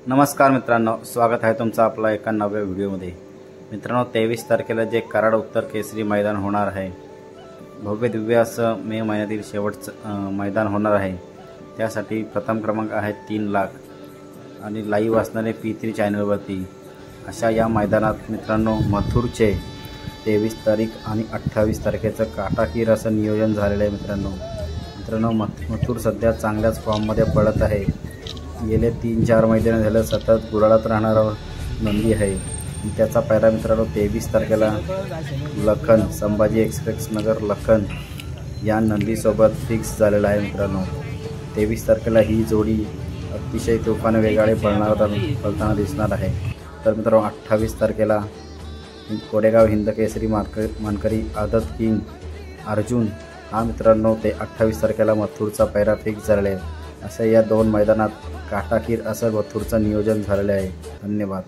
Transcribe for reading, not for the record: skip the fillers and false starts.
नमस्कार मित्रांनो, स्वागत आहे तुमचं आपला एका नव्या व्हिडिओमध्ये। मित्रांनो, 23 तारखेला जे कराड उत्तर केसरी मैदान होणार आहे, भव्य दिव्य असं मे महिन्यातील शेवटचं मैदान होणार आहे। त्यासाठी प्रथम क्रमांक आहे 3 लाख आणि लाईव्ह असणारे P3 चॅनलवरती। अशा या मैदानात मित्रांनो मथुरचे 23 तारीख आणि 28 तारखेचं काटाकीर असं नियोजन झालेलं आहे। मित्रांनो मथुर सध्या चांगल्याच फॉर्ममध्ये पडत आहे। गेले 3-4 मैदान झालं सतत गुलालात राहणारा नंदी आहे। त्याचा पहिला मित्रांनो 23 तारखेला लखन संभाजी एक्सप्रेस नगर लखन या नंदीसोबत फिक्स झालेला आहे। मित्रांनो 23 तारखेला ही जोडी अतिशय तुफान वेगाने पळताना दिसणार आहे। तर मित्रांनो 28 तारखेला कोडेगाव हिंद केसरी मानकरी आदत किंग अर्जुन हा मित्रांनो ते 28 तारखेला मथुरचा पहिला फिक्स झालेला आहे। असं या दोन मैदानात काटाकीर असं मथुरचं नियोजन झालेलं आहे। धन्यवाद।